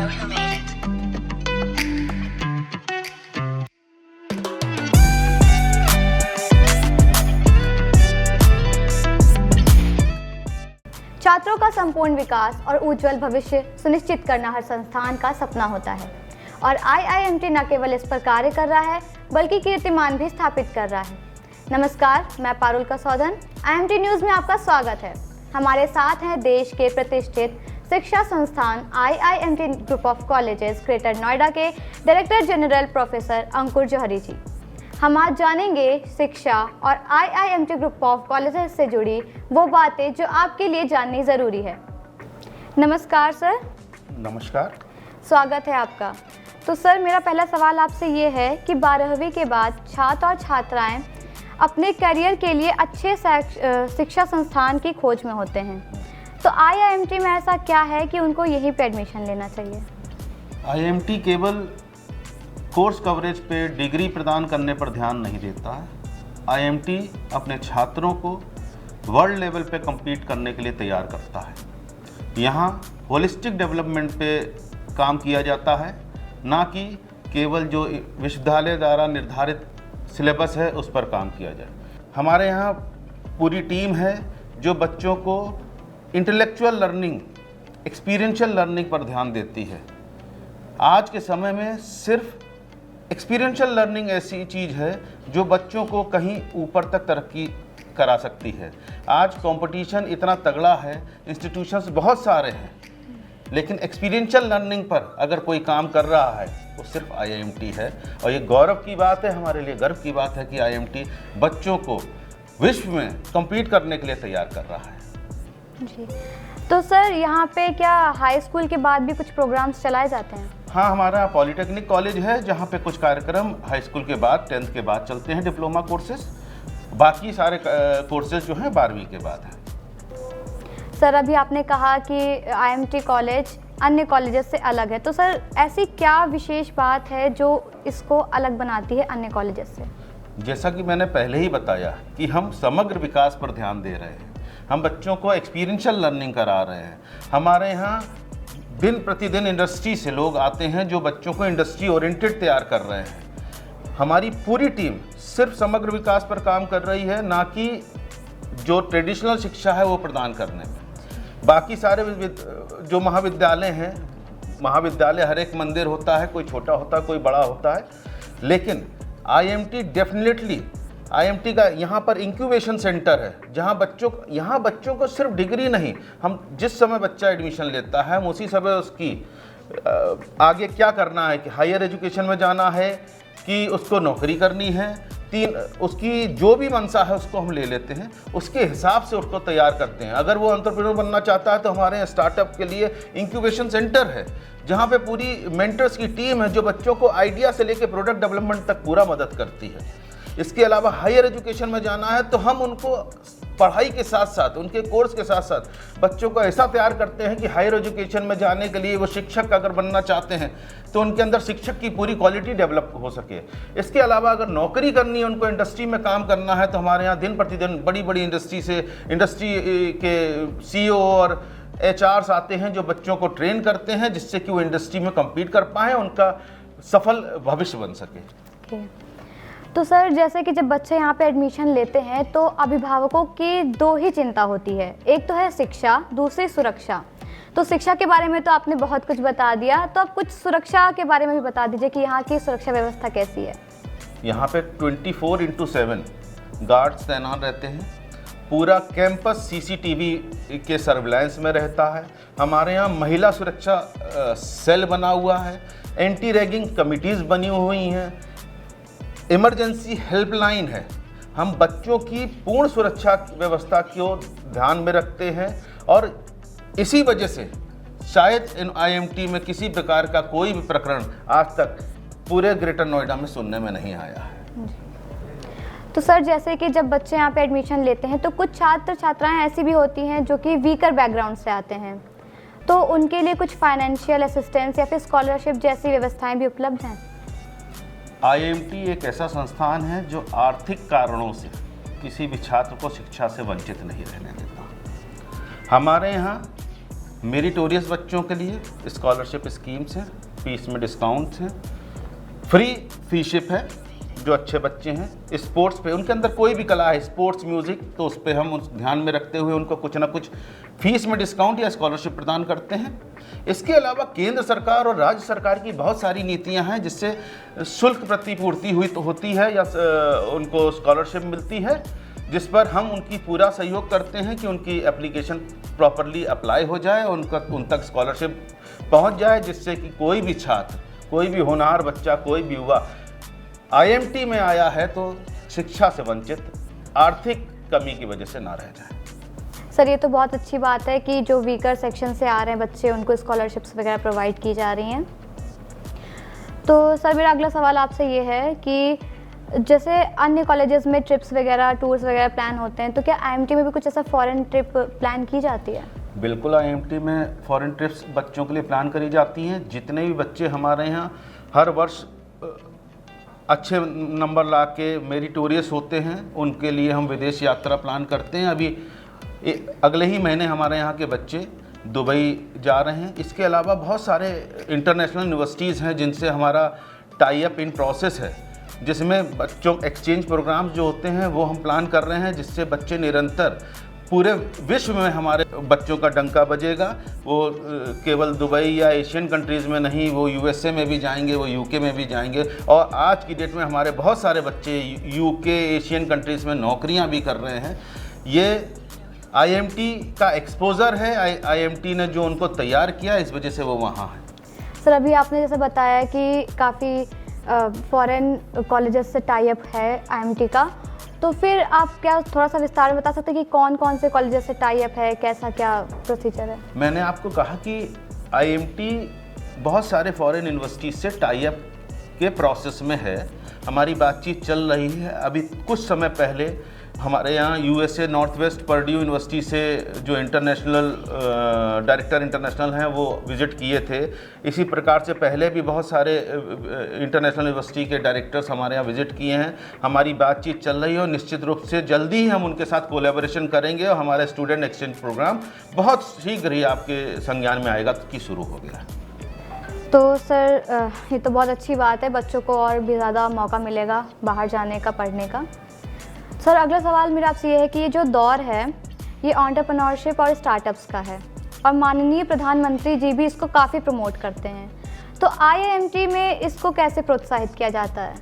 who made it. छात्रों का संपूर्ण विकास और उज्जवल भविष्य सुनिश्चित करना हर संस्थान का सपना होता है और IIMT न केवल इस पर कार्य कर रहा है बल्कि कीर्तिमान भी स्थापित कर रहा है। नमस्कार, मैं पारुल कसौधन, IMT न्यूज़ में आपका स्वागत है। हमारे साथ हैं देश के प्रतिष्ठित शिक्षा संस्थान IIMT group of colleges greater Noida के डायरेक्टर जनरल प्रोफेसर अंकुर जौहरी जी। हम आज जानेंगे शिक्षा और IIMT ग्रुप ऑफ कॉलेजेस से जुड़ी वो बातें जो आपके लिए जाननी ज़रूरी है। नमस्कार सर। नमस्कार, स्वागत है आपका। तो सर, मेरा पहला सवाल आपसे ये है कि 12वीं के बाद छात्र और छात्राएं अपने करियर के लिए अच्छे शिक्षा संस्थान की खोज में होते हैं, तो IIMT में ऐसा क्या है कि उनको यहीं पे एडमिशन लेना चाहिए? IIMT केवल कोर्स कवरेज पे डिग्री प्रदान करने पर ध्यान नहीं देता है। IIMT अपने छात्रों को वर्ल्ड लेवल पे compete करने के लिए तैयार करता है। यहाँ होलिस्टिक डेवलपमेंट पे काम किया जाता है, ना कि केवल जो विश्वविद्यालय द्वारा निर्धारित सिलेबस है उस पर काम किया जाए। हमारे यहाँ पूरी टीम है जो बच्चों को इंटेलेक्चुअल लर्निंग, एक्सपीरियंशियल लर्निंग पर ध्यान देती है। आज के समय में सिर्फ एक्सपीरियंशियल लर्निंग ऐसी चीज़ है जो बच्चों को कहीं ऊपर तक तरक्की करा सकती है। आज कंपटीशन इतना तगड़ा है, इंस्टीट्यूशंस बहुत सारे हैं, लेकिन एक्सपीरियंशियल लर्निंग पर अगर कोई काम कर रहा है वो सिर्फ IIMT है। और ये गौरव की बात है, हमारे लिए गर्व की बात है कि IIMT बच्चों को विश्व में compete करने के लिए तैयार कर रहा है। जी, तो सर यहाँ पे क्या हाई स्कूल के बाद भी कुछ प्रोग्राम्स चलाए जाते हैं? हाँ, हमारा पॉलिटेक्निक कॉलेज है जहाँ पे कुछ कार्यक्रम हाई स्कूल के बाद 10th के बाद चलते हैं, डिप्लोमा कोर्सेज। बाकी सारे कोर्सेज जो हैं 12वीं के बाद हैं। सर, अभी आपने कहा कि IIMT कॉलेज अन्य कॉलेजेस से अलग है, तो सर ऐसी क्या विशेष बात है जो इसको अलग बनाती है अन्य कॉलेजेस से? जैसा कि मैंने पहले ही बताया कि हम समग्र विकास पर ध्यान दे रहे हैं, हम बच्चों को एक्सपीरियंशियल लर्निंग करा रहे हैं। हमारे यहाँ दिन प्रतिदिन इंडस्ट्री से लोग आते हैं जो बच्चों को इंडस्ट्री ओरिएंटेड तैयार कर रहे हैं। हमारी पूरी टीम सिर्फ समग्र विकास पर काम कर रही है, ना कि जो ट्रेडिशनल शिक्षा है वो प्रदान करने में। बाकी सारे जो महाविद्यालय हैं, महाविद्यालय हर एक मंदिर होता है, कोई छोटा होता है कोई बड़ा होता है, लेकिन IIMT डेफिनेटली IIMT का यहाँ पर इंक्यूबेशन सेंटर है जहाँ बच्चों को सिर्फ डिग्री नहीं, हम जिस समय बच्चा एडमिशन लेता है हम उसी समय उसकी आगे क्या करना है, कि हायर एजुकेशन में जाना है कि उसको नौकरी करनी है, उसकी जो भी मंशा है उसको हम ले लेते हैं, उसके हिसाब से उसको तैयार करते हैं। अगर वो एंटरप्रेन्योर बनना चाहता है तो हमारे यहाँ स्टार्टअप के लिए इंक्यूबेशन सेंटर है जहाँ पे पूरी मेंटर्स की टीम है जो बच्चों को आइडिया से लेकर प्रोडक्ट डेवलपमेंट तक पूरा मदद करती है। इसके अलावा हायर एजुकेशन में जाना है तो हम उनको पढ़ाई के साथ साथ, उनके कोर्स के साथ साथ बच्चों को ऐसा तैयार करते हैं कि हायर एजुकेशन में जाने के लिए वो शिक्षक अगर बनना चाहते हैं तो उनके अंदर शिक्षक की पूरी क्वालिटी डेवलप हो सके। इसके अलावा अगर नौकरी करनी है, उनको इंडस्ट्री में काम करना है, तो हमारे यहाँ दिन प्रतिदिन बड़ी बड़ी इंडस्ट्री के CEO और HRs आते हैं जो बच्चों को ट्रेन करते हैं जिससे कि वो इंडस्ट्री में कम्पीट कर पाएँ, उनका सफल भविष्य बन सके। तो सर, जैसे कि जब बच्चे यहाँ पे एडमिशन लेते हैं तो अभिभावकों की दो ही चिंता होती है, एक तो है शिक्षा, दूसरी सुरक्षा। तो शिक्षा के बारे में तो आपने बहुत कुछ बता दिया, तो आप कुछ सुरक्षा के बारे में भी बता दीजिए कि यहाँ की सुरक्षा व्यवस्था कैसी है? यहाँ पे 24/7 गार्ड्स तैनात रहते हैं। पूरा कैंपस CCTV के सर्विलांस में रहता है। हमारे यहाँ महिला सुरक्षा सेल बना हुआ है, एंटी रैगिंग कमिटीज़ बनी हुई हैं, इमरजेंसी हेल्पलाइन है। हम बच्चों की पूर्ण सुरक्षा व्यवस्था को ध्यान में रखते हैं और इसी वजह से शायद IIMT में किसी प्रकार का कोई भी प्रकरण आज तक पूरे ग्रेटर नोएडा में सुनने में नहीं आया है। तो सर, जैसे कि जब बच्चे यहाँ पे एडमिशन लेते हैं तो कुछ छात्र छात्राएं ऐसी भी होती हैं जो कि वीकर बैकग्राउंड से आते हैं, तो उनके लिए कुछ फाइनेंशियल असिस्टेंस या फिर स्कॉलरशिप जैसी व्यवस्थाएं भी उपलब्ध हैं? IIMT एक ऐसा संस्थान है जो आर्थिक कारणों से किसी भी छात्र को शिक्षा से वंचित नहीं रहने देता। हमारे यहाँ मेरिटोरियस बच्चों के लिए स्कॉलरशिप स्कीम्स हैं, फीस में डिस्काउंट्स हैं, फ्री फीशिप है जो अच्छे बच्चे हैं। स्पोर्ट्स पे उनके अंदर कोई भी कला है, स्पोर्ट्स, म्यूज़िक, तो उस पर हम उस ध्यान में रखते हुए उनको कुछ ना कुछ फीस में डिस्काउंट या स्कॉलरशिप प्रदान करते हैं। इसके अलावा केंद्र सरकार और राज्य सरकार की बहुत सारी नीतियां हैं जिससे शुल्क प्रतिपूर्ति होती है या उनको स्कॉलरशिप मिलती है, जिस पर हम उनकी पूरा सहयोग करते हैं कि उनकी एप्लीकेशन प्रॉपरली अप्लाई हो जाए, उन तक स्कॉलरशिप पहुंच जाए, जिससे कि कोई भी छात्र, कोई भी होनहार बच्चा, कोई भी युवा IMT में आया है तो शिक्षा से वंचित, आर्थिक कमी की वजह से ना रह जाए। सर ये तो बहुत अच्छी बात है कि जो वीकर सेक्शन से आ रहे हैं बच्चे उनको स्कॉलरशिप्स वगैरह प्रोवाइड की जा रही हैं। तो सर मेरा अगला सवाल आपसे ये है कि जैसे अन्य कॉलेजेस में ट्रिप्स वगैरह, टूर्स वगैरह प्लान होते हैं, तो क्या IMT में भी कुछ ऐसा फॉरेन ट्रिप प्लान की जाती है? बिल्कुल, IMT में फॉरेन ट्रिप्स बच्चों के लिए प्लान करी जाती हैं। जितने भी बच्चे हमारे यहाँ हर वर्ष अच्छे नंबर ला के मेरिटोरियस होते हैं उनके लिए हम विदेश यात्रा प्लान करते हैं। अभी अगले ही महीने हमारे यहाँ के बच्चे दुबई जा रहे हैं। इसके अलावा बहुत सारे इंटरनेशनल यूनिवर्सिटीज़ हैं जिनसे हमारा टाई अप इन प्रोसेस है, जिसमें बच्चों एक्सचेंज प्रोग्राम्स जो होते हैं वो हम प्लान कर रहे हैं, जिससे बच्चे निरंतर पूरे विश्व में हमारे बच्चों का डंका बजेगा। वो केवल दुबई या एशियन कंट्रीज़ में नहीं, वो USA में भी जाएंगे, वो UK में भी जाएंगे। और आज की डेट में हमारे बहुत सारे बच्चे UK, एशियन कंट्रीज़ में नौकरियां भी कर रहे हैं। ये IMT का एक्सपोज़र है, IMT ने जो उनको तैयार किया, इस वजह से वो वहाँ है। सर अभी आपने जैसे बताया कि काफ़ी फॉरेन कॉलेजेस से टाई अप है IMT का, तो फिर आप क्या थोड़ा सा विस्तार में बता सकते हैं कि कौन कौन से कॉलेजेस से टाई अप है, कैसा क्या प्रोसीजर है? मैंने आपको कहा कि IMT बहुत सारे फॉरेन यूनिवर्सिटी से टाई अप के प्रोसेस में है, हमारी बातचीत चल रही है। अभी कुछ समय पहले हमारे यहाँ USA north west Purdue university से जो इंटरनेशनल डायरेक्टर इंटरनेशनल हैं वो विज़िट किए थे। इसी प्रकार से पहले भी बहुत सारे इंटरनेशनल यूनिवर्सिटी के डायरेक्टर्स हमारे यहाँ विज़िट किए हैं। हमारी बातचीत चल रही है और निश्चित रूप से जल्दी ही हम उनके साथ कोलैबोरेशन करेंगे और हमारे स्टूडेंट एक्सचेंज प्रोग्राम बहुत शीघ्र ही आपके संज्ञान में आएगा कि शुरू हो गया। तो सर ये तो बहुत अच्छी बात है, बच्चों को और भी ज़्यादा मौका मिलेगा बाहर जाने का, पढ़ने का। सर अगला सवाल मेरा आपसे ये है कि ये जो दौर है ये एंटरप्रेन्योरशिप और स्टार्टअप्स का है और माननीय प्रधानमंत्री जी भी इसको काफ़ी प्रमोट करते हैं, तो IIMT में इसको कैसे प्रोत्साहित किया जाता है?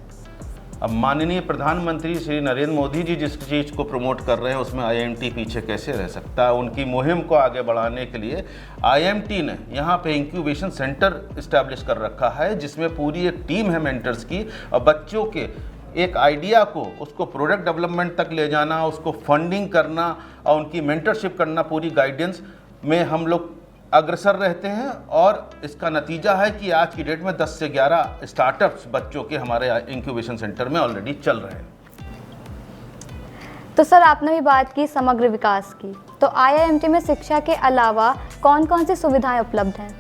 अब माननीय प्रधानमंत्री श्री नरेंद्र मोदी जी जिस चीज़ को प्रमोट कर रहे हैं उसमें IIMT पीछे कैसे रह सकता है। उनकी मुहिम को आगे बढ़ाने के लिए IIMT ने यहाँ पे इंक्यूबेशन सेंटर इस्टेब्लिश कर रखा है, जिसमें पूरी एक टीम है मेंटर्स की, और बच्चों के एक आइडिया को, उसको प्रोडक्ट डेवलपमेंट तक ले जाना, उसको फंडिंग करना और उनकी मेंटरशिप करना, पूरी गाइडेंस में हम लोग अग्रसर रहते हैं। और इसका नतीजा है कि आज की डेट में 10 से 11 स्टार्टअप्स बच्चों के हमारे इंक्यूबेशन सेंटर में ऑलरेडी चल रहे हैं। तो सर आपने भी बात की समग्र विकास की, तो IIMT में शिक्षा के अलावा कौन कौन सी सुविधाएं उपलब्ध हैं?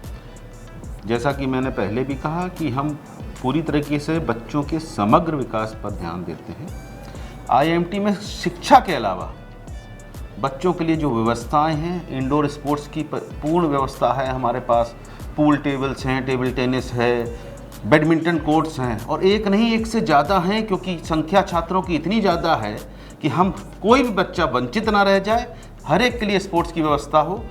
जैसा कि मैंने पहले भी कहा कि हम पूरी तरीके से बच्चों के समग्र विकास पर ध्यान देते हैं। IIMT में शिक्षा के अलावा बच्चों के लिए जो व्यवस्थाएं हैं, इंडोर स्पोर्ट्स की पूर्ण व्यवस्था है हमारे पास। पूल टेबल्स हैं, टेबल टेनिस है, बैडमिंटन कोर्ट्स हैं, और एक नहीं एक से ज़्यादा हैं, क्योंकि संख्या छात्रों की इतनी ज़्यादा है कि हम कोई भी बच्चा वंचित ना रह जाए, हर एक के लिए स्पोर्ट्स की व्यवस्था हो।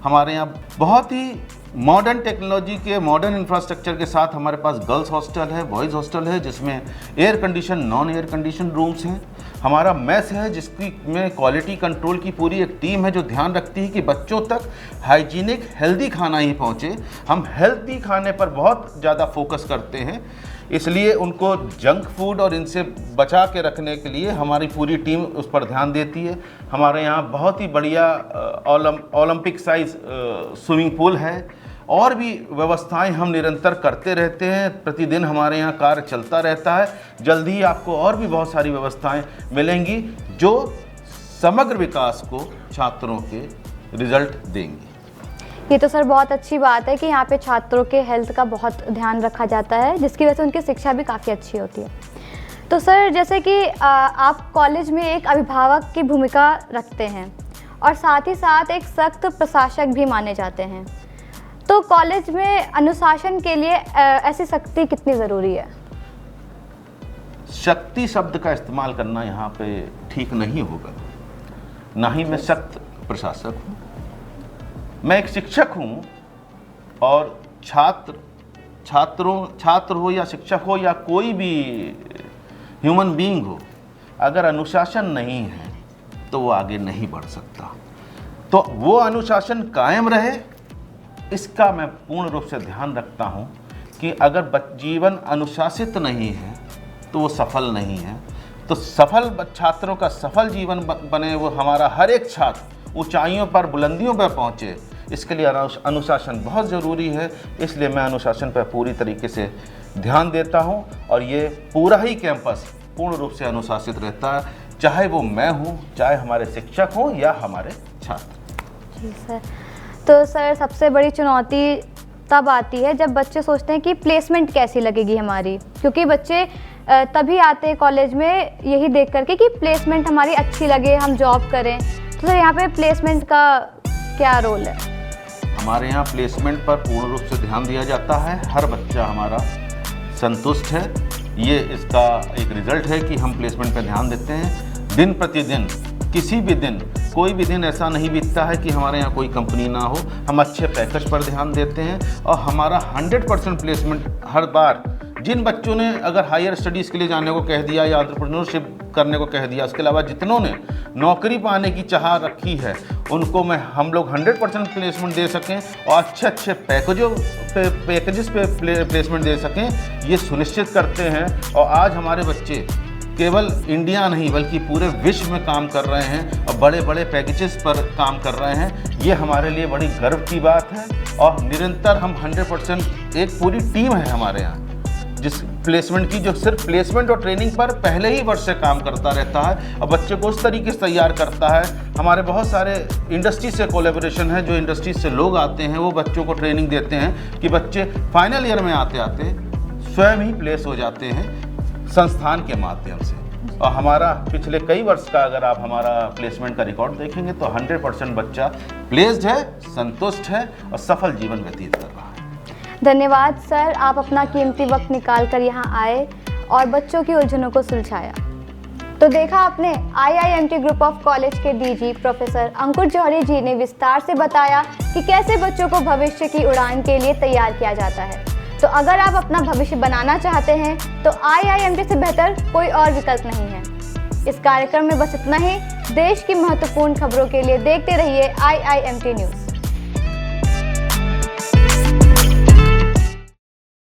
हमारे यहाँ बहुत ही मॉडर्न टेक्नोलॉजी के, मॉडर्न इंफ्रास्ट्रक्चर के साथ हमारे पास गर्ल्स हॉस्टल है, बॉयज़ हॉस्टल है, जिसमें air condition, non air condition rooms हैं। हमारा मेस है जिसकी में क्वालिटी कंट्रोल की पूरी एक टीम है जो ध्यान रखती है कि बच्चों तक हाइजीनिक हेल्दी खाना ही पहुँचे। हम हेल्दी खाने पर बहुत ज़्यादा फोकस करते हैं, इसलिए उनको जंक फूड और इनसे बचा के रखने के लिए हमारी पूरी टीम उस पर ध्यान देती है। हमारे यहाँ बहुत ही बढ़िया ओलंपिक साइज स्विमिंग पूल है, और भी व्यवस्थाएं हम निरंतर करते रहते हैं। प्रतिदिन हमारे यहाँ कार्य चलता रहता है। जल्द ही आपको और भी बहुत सारी व्यवस्थाएं मिलेंगी जो समग्र विकास को छात्रों के रिजल्ट देंगी। ये तो सर बहुत अच्छी बात है कि यहाँ पे छात्रों के हेल्थ का बहुत ध्यान रखा जाता है, जिसकी वजह से उनकी शिक्षा भी काफ़ी अच्छी होती है। तो सर जैसे कि आप कॉलेज में एक अभिभावक की भूमिका रखते हैं और साथ ही साथ एक सख्त प्रशासक भी माने जाते हैं। तो कॉलेज में अनुशासन के लिए ऐसी सख्ती कितनी ज़रूरी है? शक्ति शब्द का इस्तेमाल करना यहाँ पे ठीक नहीं होगा। ना ही मैं सख्त प्रशासक हूँ, मैं एक शिक्षक हूँ और छात्र हो या शिक्षक हो या कोई भी ह्यूमन बीइंग हो, अगर अनुशासन नहीं है तो वो आगे नहीं बढ़ सकता। तो वो अनुशासन कायम रहे, इसका मैं पूर्ण रूप से ध्यान रखता हूँ कि अगर जीवन अनुशासित नहीं है तो वो सफल नहीं है। तो सफल छात्रों का सफल जीवन बने, वो हमारा हर एक छात्र ऊंचाइयों पर, बुलंदियों पर पहुँचे, इसके लिए अनुशासन बहुत ज़रूरी है। इसलिए मैं अनुशासन पर पूरी तरीके से ध्यान देता हूँ और ये पूरा ही कैंपस पूर्ण रूप से अनुशासित रहता है, चाहे वो मैं हूँ, चाहे हमारे शिक्षक हों या हमारे छात्र। जी सर। तो सर, सबसे बड़ी चुनौती तब आती है जब बच्चे सोचते हैं कि प्लेसमेंट कैसी लगेगी हमारी, क्योंकि बच्चे तभी आते हैं कॉलेज में यही देख करके कि प्लेसमेंट हमारी अच्छी लगे, हम जॉब करें। तो सर, यहाँ पे प्लेसमेंट का क्या रोल है? हमारे यहाँ प्लेसमेंट पर पूर्ण रूप से ध्यान दिया जाता है। हर बच्चा हमारा संतुष्ट है, ये इसका एक रिजल्ट है कि हम प्लेसमेंट पर ध्यान देते हैं। दिन प्रतिदिन, किसी भी दिन, कोई भी दिन ऐसा नहीं बीतता है कि हमारे यहाँ कोई कंपनी ना हो। हम अच्छे पैकेज पर ध्यान देते हैं और हमारा 100% प्लेसमेंट हर बार, जिन बच्चों ने अगर हायर स्टडीज़ के लिए जाने को कह दिया या एंटरप्रेन्योरशिप करने को कह दिया, उसके अलावा जितनों ने नौकरी पाने की चाह रखी है, उनको हम लोग 100% प्लेसमेंट दे सकें और अच्छे पैकेजेस पे प्लेसमेंट दे सकें, ये सुनिश्चित करते हैं। और आज हमारे बच्चे केवल इंडिया नहीं बल्कि पूरे विश्व में काम कर रहे हैं और बड़े बड़े पैकेजेस पर काम कर रहे हैं। ये हमारे लिए बड़ी गर्व की बात है और निरंतर हम 100%, एक पूरी टीम है हमारे यहाँ जिस प्लेसमेंट की, जो सिर्फ प्लेसमेंट और ट्रेनिंग पर पहले ही वर्ष से काम करता रहता है और बच्चे को उस तरीके से तैयार करता है। हमारे बहुत सारे इंडस्ट्री से कोलैबोरेशन है, जो इंडस्ट्री से लोग आते हैं वो बच्चों को ट्रेनिंग देते हैं कि बच्चे फाइनल ईयर में आते आते स्वयं ही प्लेस हो जाते हैं संस्थान के माध्यम से। और हमारा पिछले कई वर्ष का अगर आप हमारा प्लेसमेंट का रिकॉर्ड देखेंगे तो 100% बच्चा प्लेस्ड है, संतुष्ट है और सफल जीवन व्यतीत कर रहा है। धन्यवाद सर, आप अपना कीमती वक्त निकाल कर यहाँ आए और बच्चों की उलझनों को सुलझाया। तो देखा आपने, IIMT ग्रुप ऑफ कॉलेज के DG प्रोफेसर अंकुर जौहरी जी ने विस्तार से बताया कि कैसे बच्चों को भविष्य की उड़ान के लिए तैयार किया जाता है। तो अगर आप अपना भविष्य बनाना चाहते हैं तो IIMT से बेहतर कोई और विकल्प नहीं है। इस कार्यक्रम में बस इतना ही। देश की महत्वपूर्ण खबरों के लिए देखते रहिए IIMT न्यूज़।